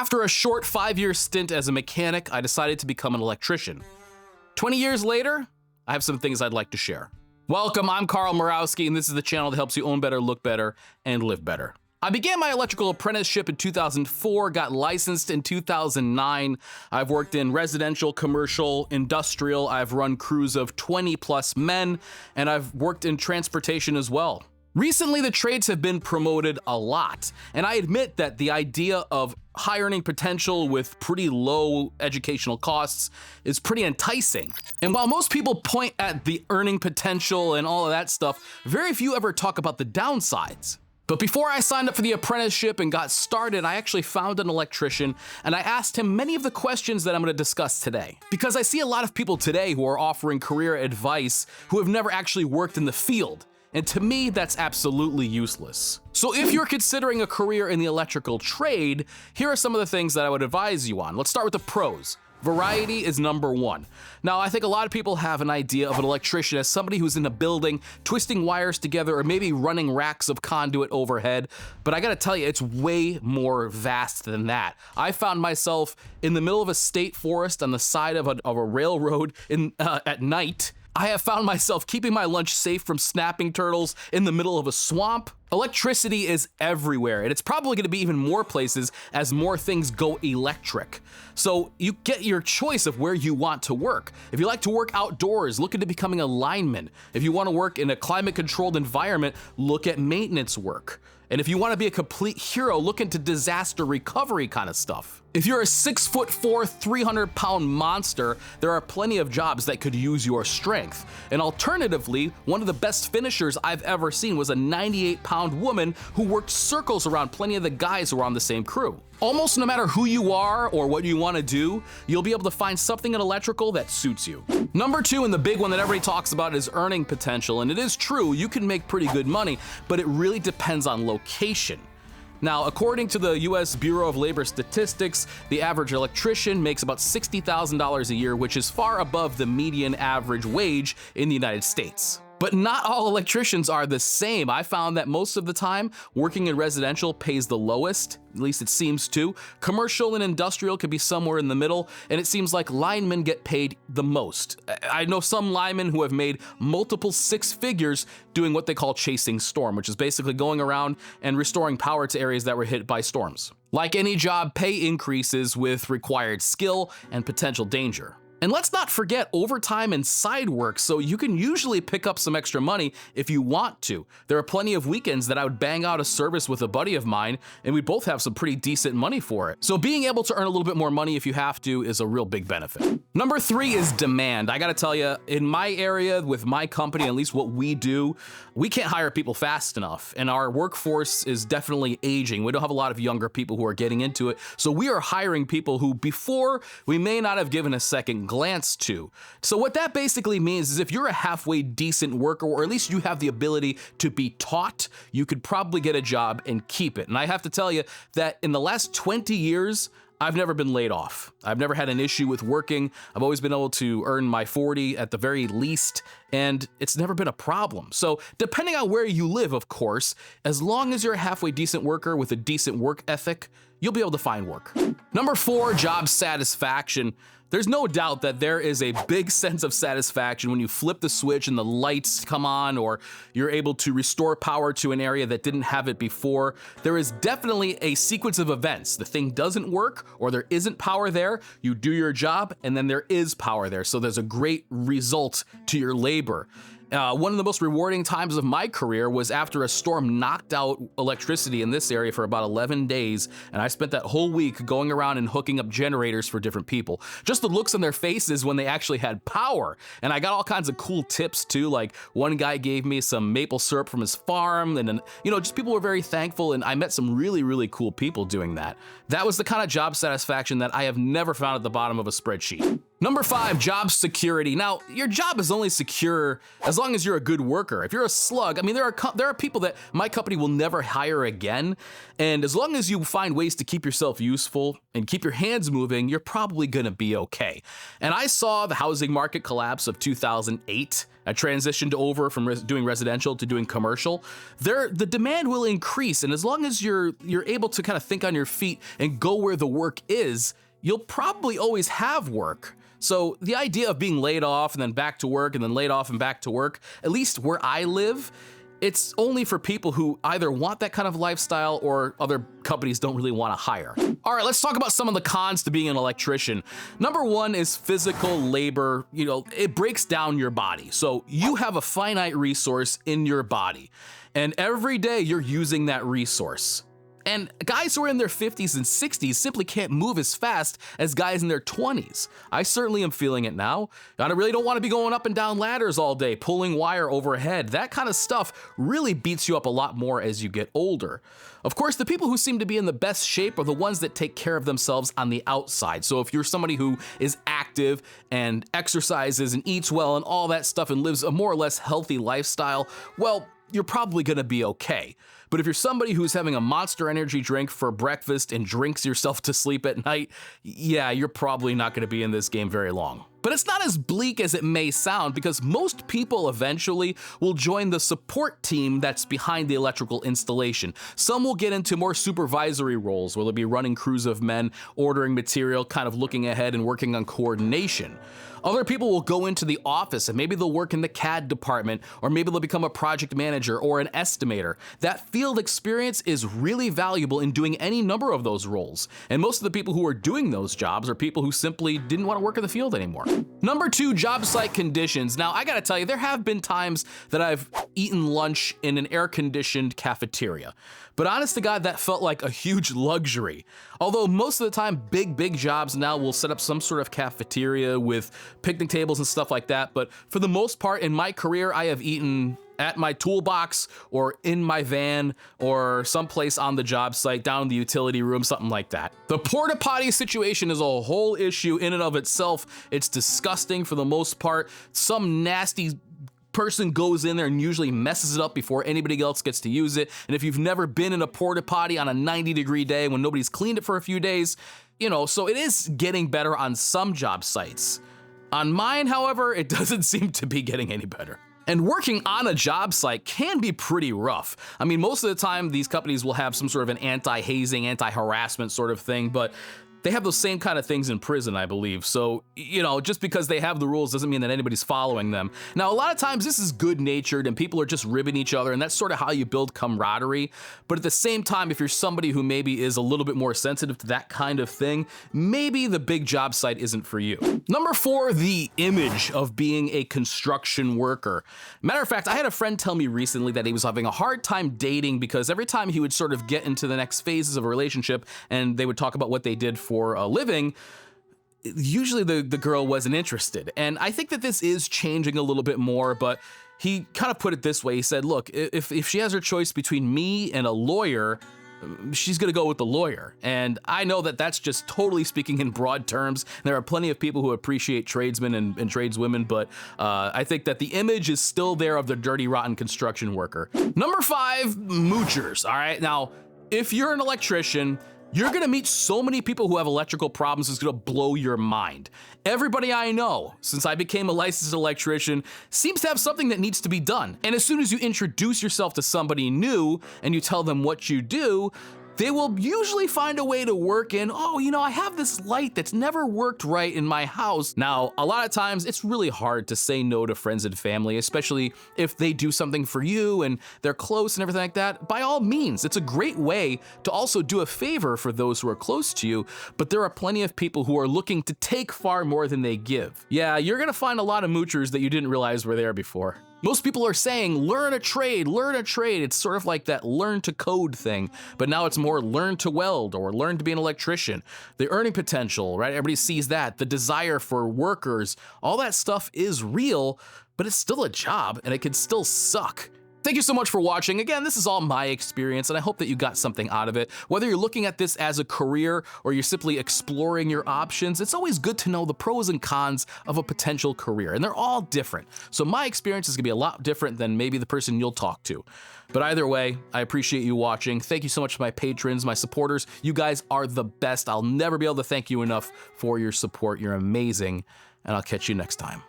After a short 5-year stint as a mechanic, I decided to become an electrician. 20 years later, I have some things I'd like to share. Welcome, I'm Carl Murawski, and this is the channel that helps you own better, look better, and live better. I began my electrical apprenticeship in 2004, got licensed in 2009. I've worked in residential, commercial, industrial. I've run crews of 20 plus men, and I've worked in transportation as well. Recently, the trades have been promoted a lot, and I admit that the idea of high earning potential with pretty low educational costs is pretty enticing. And while most people point at the earning potential and all of that stuff, very few ever talk about the downsides. But before I signed up for the apprenticeship and got started, I actually found an electrician and I asked him many of the questions that I'm going to discuss today. Because I see a lot of people today who are offering career advice who have never actually worked in the field. And to me, that's absolutely useless. So if you're considering a career in the electrical trade, here are some of the things that I would advise you on. Let's start with the pros. Variety is number one. Now, I think a lot of people have an idea of an electrician as somebody who's in a building, twisting wires together, or maybe running racks of conduit overhead. But I gotta tell you, it's way more vast than that. I found myself in the middle of a state forest on the side of a railroad at night. I have found myself keeping my lunch safe from snapping turtles in the middle of a swamp. Electricity is everywhere, and it's probably gonna be even more places as more things go electric. So you get your choice of where you want to work. If you like to work outdoors, look into becoming a lineman. If you wanna work in a climate-controlled environment, look at maintenance work. And if you wanna be a complete hero, look into disaster recovery kind of stuff. If you're a 6'4", 300-pound monster, there are plenty of jobs that could use your strength. And alternatively, one of the best finishers I've ever seen was a 98-pound woman who worked circles around plenty of the guys who were on the same crew. Almost no matter who you are or what you want to do, you'll be able to find something in electrical that suits you. Number two, and the big one that everybody talks about, is earning potential. And it is true, you can make pretty good money, but it really depends on location. Now, according to the US Bureau of Labor Statistics, the average electrician makes about $60,000 a year, which is far above the median average wage in the United States. But not all electricians are the same. I found that most of the time, working in residential pays the lowest, at least it seems to. Commercial and industrial could be somewhere in the middle, and it seems like linemen get paid the most. I know some linemen who have made multiple six figures doing what they call chasing storm, which is basically going around and restoring power to areas that were hit by storms. Like any job, pay increases with required skill and potential danger. And let's not forget overtime and side work, so you can usually pick up some extra money if you want to. There are plenty of weekends that I would bang out a service with a buddy of mine, and we both have some pretty decent money for it. So being able to earn a little bit more money if you have to is a real big benefit. Number three is demand. I gotta tell you, in my area with my company, at least what we do, we can't hire people fast enough, and our workforce is definitely aging. We don't have a lot of younger people who are getting into it, so we are hiring people who before we may not have given a second glance to. So what that basically means is if you're a halfway decent worker, or at least you have the ability to be taught, you could probably get a job and keep it. And I have to tell you that in the last 20 years, I've never been laid off. I've never had an issue with working. I've always been able to earn my 40 at the very least, and it's never been a problem. So depending on where you live, of course, as long as you're a halfway decent worker with a decent work ethic, you'll be able to find work. Number four, job satisfaction. There's no doubt that there is a big sense of satisfaction when you flip the switch and the lights come on, or you're able to restore power to an area that didn't have it before. There is definitely a sequence of events. The thing doesn't work, or there isn't power there, you do your job, and then there is power there. So there's a great result to your labor. One of the most rewarding times of my career was after a storm knocked out electricity in this area for about 11 days, and I spent that whole week going around and hooking up generators for different people. Just the looks on their faces when they actually had power. And I got all kinds of cool tips too, like one guy gave me some maple syrup from his farm, and then, just people were very thankful, and I met some really, really cool people doing that. That was the kind of job satisfaction that I have never found at the bottom of a spreadsheet. Number 5, job security. Now, your job is only secure as long as you're a good worker. If you're a slug, I mean, there are people that my company will never hire again, and as long as you find ways to keep yourself useful and keep your hands moving, you're probably gonna be okay. And I saw the housing market collapse of 2008. I transitioned over from doing residential to doing commercial. The demand will increase, and as long as you're able to kind of think on your feet and go where the work is, you'll probably always have work. So the idea of being laid off and then back to work and then laid off and back to work, at least where I live, it's only for people who either want that kind of lifestyle or other companies don't really want to hire. All right, let's talk about some of the cons to being an electrician. Number 1 is physical labor. You know, it breaks down your body. So you have a finite resource in your body, and every day you're using that resource. And guys who are in their 50s and 60s simply can't move as fast as guys in their 20s. I certainly am feeling it now. I really don't want to be going up and down ladders all day, pulling wire overhead. That kind of stuff really beats you up a lot more as you get older. Of course, the people who seem to be in the best shape are the ones that take care of themselves on the outside. So if you're somebody who is active and exercises and eats well and all that stuff and lives a more or less healthy lifestyle, well, you're probably gonna be okay. But if you're somebody who's having a Monster Energy drink for breakfast and drinks yourself to sleep at night, yeah, you're probably not gonna be in this game very long. But it's not as bleak as it may sound, because most people eventually will join the support team that's behind the electrical installation. Some will get into more supervisory roles where they'll be running crews of men, ordering material, kind of looking ahead and working on coordination. Other people will go into the office and maybe they'll work in the CAD department, or maybe they'll become a project manager or an estimator. That field experience is really valuable in doing any number of those roles. And most of the people who are doing those jobs are people who simply didn't want to work in the field anymore. Number 2, job site conditions. Now, I gotta tell you, there have been times that I've eaten lunch in an air-conditioned cafeteria. But honest to God, that felt like a huge luxury. Although most of the time, big jobs now will set up some sort of cafeteria with picnic tables and stuff like that. But for the most part in my career, I have eaten at my toolbox or in my van or someplace on the job site, down in the utility room, something like that. The porta potty situation is a whole issue in and of itself. It's disgusting for the most part. Some nasty person goes in there and usually messes it up before anybody else gets to use it. And if you've never been in a porta potty on a 90-degree day when nobody's cleaned it for a few days, you know, so it is getting better on some job sites. On mine, however, it doesn't seem to be getting any better. And working on a job site can be pretty rough. I mean, most of the time these companies will have some sort of an anti-hazing, anti-harassment sort of thing, but they have those same kind of things in prison, I believe. So, you know, just because they have the rules doesn't mean that anybody's following them. Now, a lot of times this is good-natured and people are just ribbing each other, and that's sort of how you build camaraderie. But at the same time, if you're somebody who maybe is a little bit more sensitive to that kind of thing, maybe the big job site isn't for you. Number 4, the image of being a construction worker. Matter of fact, I had a friend tell me recently that he was having a hard time dating because every time he would sort of get into the next phases of a relationship and they would talk about what they did for a living, usually the girl wasn't interested. And I think that this is changing a little bit more, but he kind of put it this way. He said, look, if she has her choice between me and a lawyer, she's gonna go with the lawyer. And I know that that's just totally speaking in broad terms. There are plenty of people who appreciate tradesmen and tradeswomen, but I think that the image is still there of the dirty, rotten construction worker. Number 5, moochers. All right, now, if you're an electrician, you're gonna meet so many people who have electrical problems, it's gonna blow your mind. Everybody I know, since I became a licensed electrician, seems to have something that needs to be done. And as soon as you introduce yourself to somebody new and you tell them what you do, they will usually find a way to work in, oh, you know, I have this light that's never worked right in my house. Now, a lot of times it's really hard to say no to friends and family, especially if they do something for you and they're close and everything like that. By all means, it's a great way to also do a favor for those who are close to you, but there are plenty of people who are looking to take far more than they give. Yeah, you're gonna find a lot of moochers that you didn't realize were there before. Most people are saying, learn a trade, learn a trade. It's sort of like that learn to code thing, but now it's more learn to weld or learn to be an electrician. The earning potential, right? Everybody sees that. The desire for workers, all that stuff is real, but it's still a job and it can still suck. Thank you so much for watching. Again, this is all my experience, and I hope that you got something out of it. Whether you're looking at this as a career or you're simply exploring your options, it's always good to know the pros and cons of a potential career, and they're all different. So my experience is gonna be a lot different than maybe the person you'll talk to. But either way, I appreciate you watching. Thank you so much to my patrons, my supporters. You guys are the best. I'll never be able to thank you enough for your support. You're amazing, and I'll catch you next time.